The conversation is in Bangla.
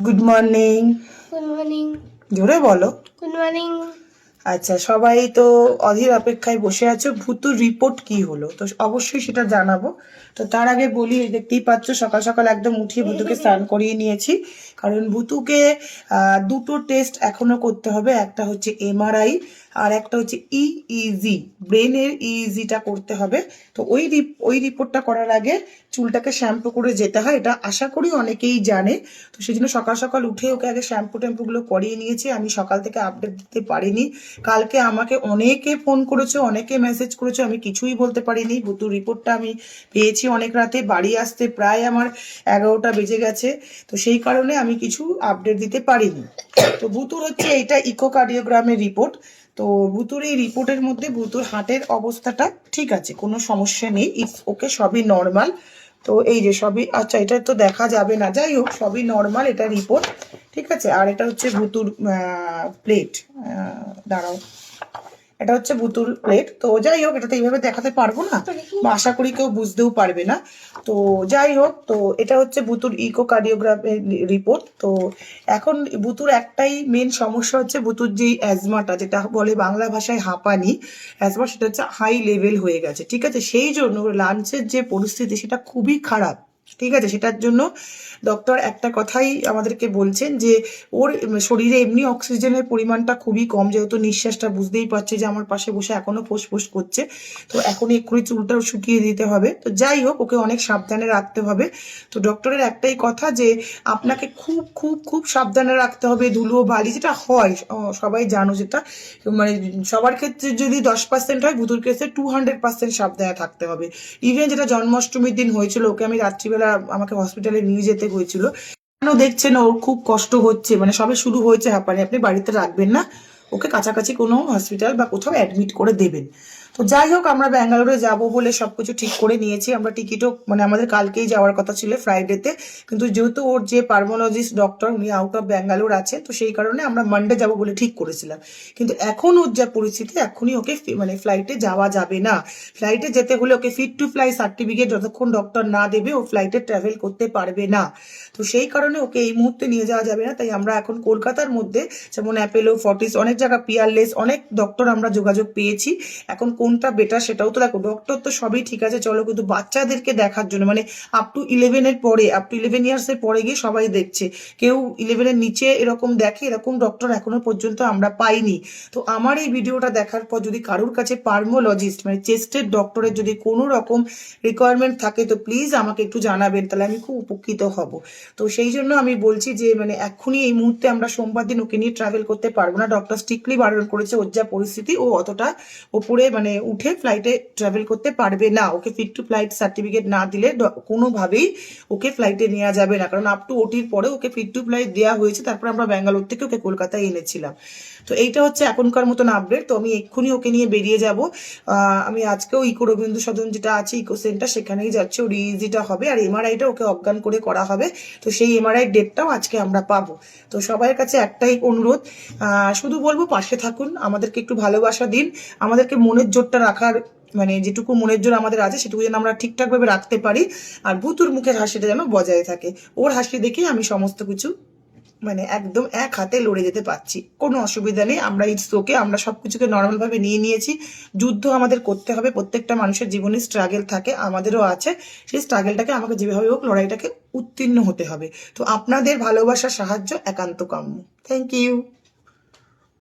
Good morning. Good morning. জোরে বলো। Good morning. আচ্ছা, সবাই তো অধীর অপেক্ষায় বসে আছো ভূতুর রিপোর্ট কি হলো, তো অবশ্যই সেটা জানাবো। তো তার আগে বলি, এই দেখতেই পাচ্ছ সকাল সকাল একদম উঠিয়ে ভূতুকে স্নান করিয়ে নিয়েছি। কারণ ভূতুকে দুটো টেস্ট এখনো করতে হবে, একটা হচ্ছে এমআরআই আর একটা হচ্ছে ইইজি, ব্রেনের ইইজিটা করতে হবে। তো ওই রিপোর্টটা করার আগে চুলটাকে শ্যাম্পু করে যেতে হয়, এটা আশা করি অনেকেই জানে। তো সেই জন্য সকাল সকাল উঠে ওকে আগে শ্যাম্পু ট্যাম্পুগুলো করিয়ে নিয়েছি। আমি সকাল থেকে আপডেট দিতে পারিনি। কালকে আমাকে অনেকে ফোন করেছে, অনেকে মেসেজ করেছে, আমি কিছুই বলতে পারিনি। ভূতুর রিপোর্টটা আমি পেয়েছি অনেক রাতে, বাড়ি আসতে প্রায় আমার 11টা বেজে গেছে। তো সেই কারণে আমি কিছু আপডেট দিতে পারিনি। তো ভূতুর হচ্ছে এইটা ইকোকার্ডিওগ্রামের রিপোর্ট। তো ভূতুর এই রিপোর্টের মধ্যে ভূতুর হার্টের অবস্থাটা ঠিক আছে, কোনো সমস্যা নেই, ইটস ওকে, সবই নর্মাল। তো এই যে সবই, আচ্ছা এটা তো দেখা যাবে না, যাই হোক সবই নর্মাল, এটা রিপোর্ট ঠিক আছে। আর এটা হচ্ছে ভূতুর প্লেট, দাঁড়াও, এটা হচ্ছে ভূতুর প্লেট। তো যাই হোক, এটা তো এইভাবে দেখাতে পারবো না, বা আশা করি কেউ বুঝতেও পারবে না। তো যাই হোক, তো এটা হচ্ছে ভূতুর ইকোকার্ডিওগ্রাফের রিপোর্ট। তো এখন ভূতুর একটাই মেন সমস্যা হচ্ছে ভূতুর যে অ্যাজমাটা, যেটা বলে বাংলা ভাষায় হাঁপানি অ্যাজমা, সেটা হচ্ছে হাই লেভেল হয়ে গেছে, ঠিক আছে। সেই জন্য লাঞ্চের যে পরিস্থিতি সেটা খুবই খারাপ, ঠিক আছে। সেটার জন্য ডক্টর একটা কথাই আমাদেরকে বলছেন যে ওর শরীরে এমনি অক্সিজেনের পরিমাণটা খুবই কম, যেহেতু নিঃশ্বাসটা বুঝতেই পারছে যে আমার পাশে বসে এখনো ফোঁস করছে। তো এখনই এক্ষুনি চুলটাও শুকিয়ে দিতে হবে। তো যাই হোক, ওকে অনেক সাবধানে রাখতে হবে। তো ডক্টরের একটাই কথা যে আপনাকে খুব খুব খুব সাবধানে রাখতে হবে। ধুলো বালি যেটা হয় সবাই জানো, যেটা মানে সবার ক্ষেত্রে যদি 10% হয়, ভূতুর ক্ষেত্রে 200% সাবধানে থাকতে হবে। ইভেন যেটা জন্মাষ্টমীর দিন হয়েছিল, ওকে আমি রাত্রিবেলা আমাকে হসপিটালে নিয়ে যেতে হয়েছিল। কেন দেখছেন ওর খুব কষ্ট হচ্ছে, মানে সবে শুরু হয়েছে হাঁপানি, আপনি বাড়িতে রাখবেন না, ওকে কাছাকাছি কোনো হসপিটাল বা কোথাও অ্যাডমিট করে দেবেন। তো যাই হোক, আমরা ব্যাঙ্গালোরে যাব বলে সবকিছু ঠিক করে নিয়েছি। আমরা টিকিটও, মানে আমাদের কালকেই যাওয়ার কথা ছিল ফ্রাইডেতে, কিন্তু যেহেতু ওর যে পার্মোলজিস্ট ডক্টর উনি আউট অফ ব্যাঙ্গালোর আছেন, তো সেই কারণে আমরা মানডে যাব বলে ঠিক করেছিলাম। কিন্তু এখন ওর যা পরিস্থিতি, এখনই ওকে মানে ফ্লাইটে যাওয়া যাবে না। ফ্লাইটে যেতে হলে ওকে ফিট টু ফ্লাই সার্টিফিকেট যতক্ষণ ডক্টর না দেবে ও ফ্লাইটে ট্রাভেল করতে পারবে না। তো সেই কারণে ওকে এই মুহূর্তে নিয়ে যাওয়া যাবে না। তাই আমরা এখন কলকাতার মধ্যে যেমন অ্যাপেলো, ফর্টিস, অনেক জায়গা, পিয়ারলেস, অনেক ডক্টর আমরা যোগাযোগ পেয়েছি। এখন কোনটা বেটার সেটাও তো দেখো, ডক্টর তো সবই ঠিক আছে চলো, কিন্তু বাচ্চাদেরকে দেখার জন্য, মানে আপ টু 11-এর পরে, আপ টু 11 ইয়ার্সের পরে গিয়ে সবাই দেখছে, কেউ 11-এর নিচে এরকম দেখে, এরকম ডক্টর এখনো পর্যন্ত আমরা পাইনি। তো আমার এই ভিডিওটা দেখার পর যদি কারোর কাছে পার্মোলজিস্ট মানে চেস্টের ডক্টরের যদি কোনো রকম রিকোয়ারমেন্ট থাকে, তো প্লিজ আমাকে একটু জানাবেন, তাহলে আমি খুব উপকৃত হব। তো সেই জন্য আমি বলছি যে মানে এক্ষুনি এই মুহূর্তে আমরা সোমবার দিন ওকে নিয়ে ট্রাভেল করতে পারবো না। ডক্টর স্ট্রিক্টলি বারণ করেছে, ওর যা পরিস্থিতি ও অতটা ওপরে মানে উঠে ফ্লাইটে ট্রাভেল করতে পারবে না। ওকে ফিট টু ফ্লাইট সার্টিফিকেট না দিলে কোনোভাবেই ওকে ফ্লাইটে নেওয়া যাবে না, কারণ আপ টু ওটির পরে ওকে ফিট টু ফ্লাইট দেওয়া হয়েছে, তারপর আমরা ব্যাঙ্গালোর থেকে ওকে কলকাতায় এনেছিলাম। তো এইটা হচ্ছে এখনকার মতন আপডেট। তো আমি এক্ষুনি ওকে নিয়ে বেরিয়ে যাব। আমি আজকেও ইকো রবীন্দ্র সদন যেটা আছে ইকো সেন্টার, সেখানেই যাচ্ছি। ওর ইজিটা হবে আর এমআরআইটা ওকে অজ্ঞান করে করা হবে। তো সেই এমআরআই ডেটটাও আজকে আমরা পাবো। তো সবার কাছে একটাই অনুরোধ, শুধু বলবো পাশে থাকুন, আমাদেরকে একটু ভালোবাসা দিন, আমাদেরকে মনের জোরটা রাখার, মানে যেটুকু মনের জোর আমাদের আছে সেটুকু যেন আমরা ঠিকঠাকভাবে রাখতে পারি। আর ভূতুর মুখের হাসিটা যেন বজায় থাকে। ওর হাসি দেখেই আমি সমস্ত কিছু মানে একদম এক হাতে লড়ে যেতে পারছি, কোনো অসুবিধা নেই। আমরা ইটস ওকে, আমরা সবকিছুকে নর্মাল ভাবে নিয়ে নিয়েছি। যুদ্ধ আমাদের করতে হবে, প্রত্যেকটা মানুষের জীবনে স্ট্রাগল থাকে, আমাদেরও আছে। সেই স্ট্রাগলটাকে আমাকে যেভাবে হোক লড়াইটাকে উত্তীর্ণ হতে হবে। তো আপনাদের ভালোবাসা, সাহায্য একান্ত কাম্য। Thank you.